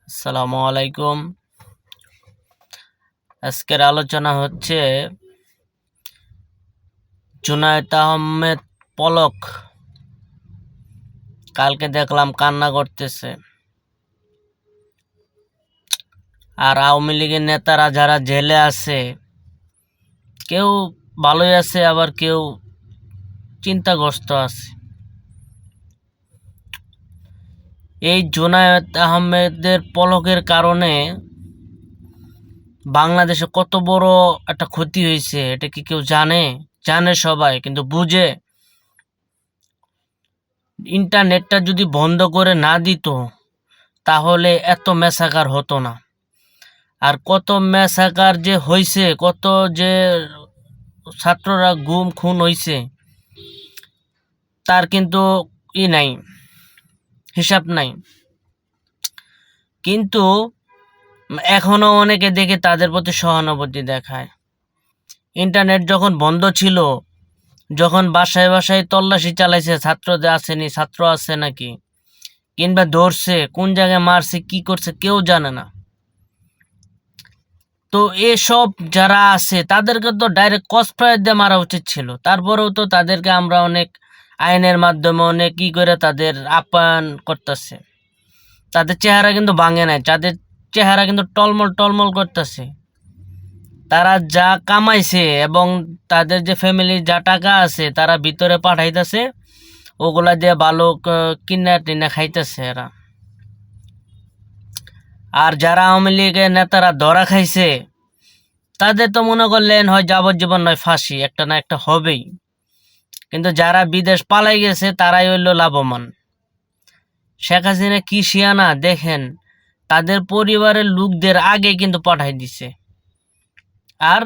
আসসালামু আলাইকুম। আজকের আলোচনা হচ্ছে জুনায়েদ আহমেদ পলক কালকে দেখলাম কান্না করতেছে। আর আওয়ামী লীগের নেতারা যারা জেলে আছে, কেউ ভালোই আছে, আবার কেউ চিন্তাগ্রস্ত আছে। এই জুনায়েদ আহমেদের পলকের কারণে বাংলাদেশে কত বড় একটা ক্ষতি হয়েছে, এটা কি কেউ জানে? জানে সবাই, কিন্তু বুঝে। ইন্টারনেটটা যদি বন্ধ করে না দিত, তাহলে এত ম্যাসাকার হতো না। আর কত ম্যাসাকার যে হয়েছে, কত যে ছাত্ররা গুম খুন হয়েছে, তার কিন্তু নাই, হিসাব নাই। কিন্তু এখনো অনেকে দেখে তাদের প্রতি সহানুভূতি দেখায়। ইন্টারনেট যখন বন্ধ ছিল, যখন বাসায় বাসায় তল্লাশি চালাইছে, ছাত্রদের আসেনি, ছাত্র আছে নাকি, কিংবা ধরছে, কোন জায়গায় মারছে, কি করছে, কেউ জানে না। তো এসব যারা আছে তাদেরকে তো ডাইরেক্ট ক্রসফায়ার দিয়ে মারা উচিত ছিল। তারপরেও তো তাদেরকে আমরা অনেক আইনের মাধ্যমে অনেক কি করে তাদের আপ্যায়ন করতেছে। তাদের চেহারা কিন্তু ভাঙে নাই, তাদের চেহারা কিন্তু টলমল টলমল করতেছে। তারা যা কামাইছে এবং তাদের যে ফ্যামিলির যা টাকা আছে তারা ভিতরে পাঠাইতেছে, ওগুলা দিয়ে ভালো কিনা টিনা খাইতেছে এরা। আর যারা আওয়ামী লীগের নেতারা ধরা খাইছে, তাদের তো মনে করলেন হয় যাবজ্জীবন নয় ফাঁসি, একটা না একটা হবেই। কিন্তু যারা বিদেশ পালাই গেছে তারাই হইল লাভবান। শেখ হাসিনা কি শিয়ানা দেখেন, তাদের পরিবারের লোকদের আগে কিন্তু পাঠাই দিছে। আর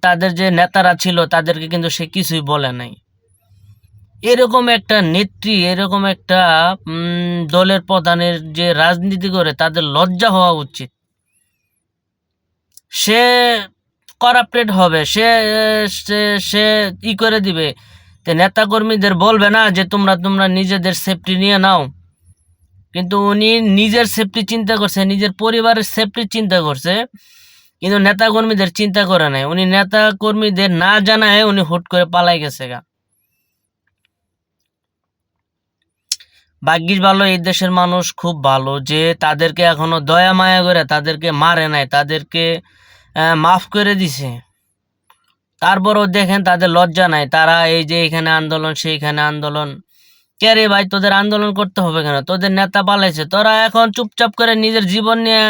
তাদের যে নেতারা ছিল তাদেরকে কিন্তু সে কিছুই বলে নাই। এরকম একটা নেত্রী, এরকম একটা দলের প্রধানের যে রাজনীতি করে, তাদের লজ্জা হওয়া উচিত। সে করাপ্টেড হবে, সে সে সে ই করে দিবে, নেতা কর্মীদের বলবে না যে তোমরা নিজেদের সেফটি নিয়ে নাও। কিন্তু উনি নিজের সেফটি চিন্তা করছে, নিজের পরিবারের সেফটি চিন্তা করছে, কিন্তু নেতা কর্মীদের চিন্তা করে নাই। উনি নেতা কর্মীদের না জানায় উনি হুট করে পালাই গেছে গা। ভাগ্যিস ভালো এই দেশের মানুষ খুব ভালো যে তাদেরকে এখনো দয়া মায়া করে তাদেরকে মারে নাই, তাদেরকে মাফ করে দিছে। তারপরও দেখেন তাদের লজ্জা নাই, তারা এই যে এখানে আন্দোলন, সেইখানে আন্দোলন। কে রে ভাই, তোদের আন্দোলন করতে হবে কেন? তোদের নেতা পালাইছে, তোরা এখন চুপচাপ করে নিজের জীবন নিয়ে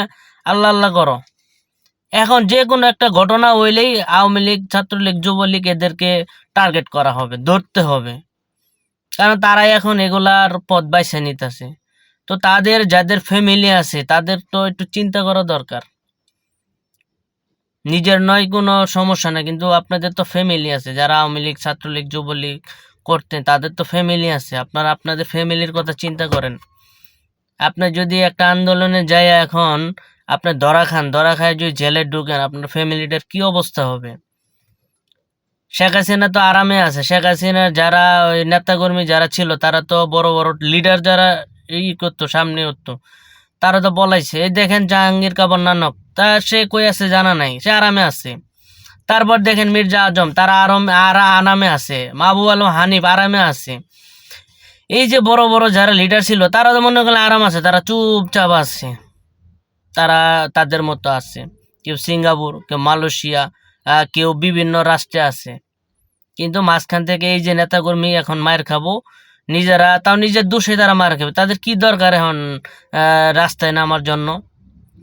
আল্লাহ আল্লাহ করো। এখন যে কোনো একটা ঘটনা হইলেই আওয়ামী লীগ, ছাত্রলীগ, যুবলীগ এদেরকে টার্গেট করা হবে, ধরতে হবে, কারণ তারাই এখন এগুলার পথ বাইছে নিতেছে। তো তাদের যাদের ফ্যামিলি আছে তাদের তো একটু চিন্তা করা দরকার। নিজের নয় কোনো সমস্যা না, কিন্তু আপনাদের তো ফ্যামিলি আছে, যারা আওয়ামী লীগ, ছাত্রলীগ, যুবলীগ করতেন তাদের তো ফ্যামিলি আছে। আপনারা আপনাদের ফ্যামিলির কথা চিন্তা করেন। আপনি যদি একটা আন্দোলনে যাই এখন আপনি ধরা খায় যদি জেলে ঢুকেন, আপনার ফ্যামিলিটার কি অবস্থা হবে? শেখ হাসিনা তো আরামে আছে। শেখ হাসিনার যারা ওই নেতাকর্মী যারা ছিল, তারা তো বড় বড় লিডার যারা করতো, সামনে উঠতো, তারা তো বলাইছে। এই দেখেন জাহাঙ্গীর কাবার নানক, তা সে কই আছে জানা নাই, সে আরামে আছে। তারপর দেখেন মির্জা আজম, তারা আরামে আছে। মাহবুব আলম হানিফ আরামে আছে। এই যে বড় বড় যারা লিডার ছিল তারা তো মনে করলে আরাম আছে, তারা চুপচাপ আছে, তারা তাদের মতো আছে। কেউ সিঙ্গাপুর, কেউ মালয়েশিয়া, কেউ বিভিন্ন রাষ্ট্রে আছে। কিন্তু মাঝখান থেকে এই যে নেতাকর্মী এখন মায়ের খাবো, নিজেরা তাও নিজের দোষে তারা মার খাবে। তাদের কি দরকার এখন রাস্তায় নামার জন্য,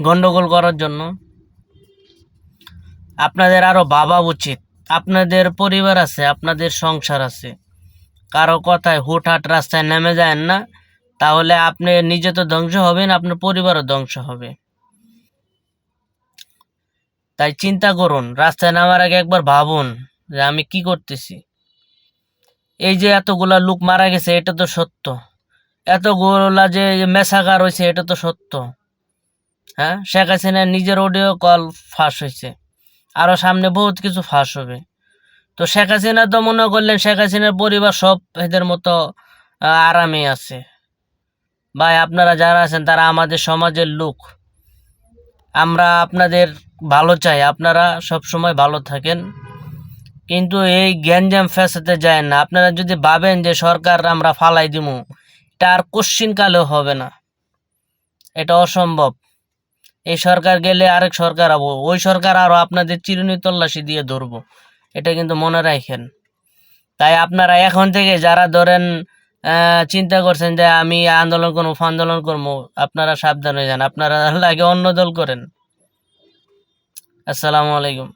গন্ডগোল করার জন্য? আপনাদের আরো ভাবা উচিত। আপনাদের পরিবার আছে, আপনাদের সংসার আছে। কারো কথায় হুটহাট রাস্তায় নেমে যায় না, তাহলে আপনি নিজে তো ধ্বংস হবেন, আপনার পরিবারও ধ্বংস হবে। তাই চিন্তা করুন, রাস্তায় নামার আগে একবার ভাবুন যে আমি কি করতেছি। এই যে এতগুলা লোক মারা গেছে এটা তো সত্য, এতগুলা যে মেসাকার হয়েছে এটা তো সত্য। হ্যাঁ, শেখ হাসিনার নিজের অডিও কল ফাঁস হয়েছে, আরো সামনে বহুত কিছু ফাঁস হবে। তো শেখ হাসিনা তো মনে করলেন শেখ হাসিনার পরিবার সব এদের মতো আরামে আছে। ভাই আপনারা যারা আছেন তারা আমাদের সমাজের লোক, আমরা আপনাদের ভালো চাই, আপনারা সবসময় ভালো থাকেন, কিন্তু এই গ্যাঞ্জাম ফ্যাসাতে যায় না। আপনারা যদি ভাবেন যে সরকার আমরা ফালাই দিমু, এটা আর কোশ্চিনকালেও হবে না, এটা অসম্ভব। এই সরকার গেলে আরেক সরকার আবো, ওই সরকার আরো আপনাদের চিরুনি তল্লাশি দিয়ে ধরবো, এটা কিন্তু মনে রাখেন। তাই আপনারা এখন থেকে যারা ধরেন চিন্তা করছেন যে আমি আন্দোলন করবো আন্দোলন করবো, আপনারা সাবধান হয়ে যান, আপনারা লাগে অন্য দল করেন। আসসালামু আলাইকুম।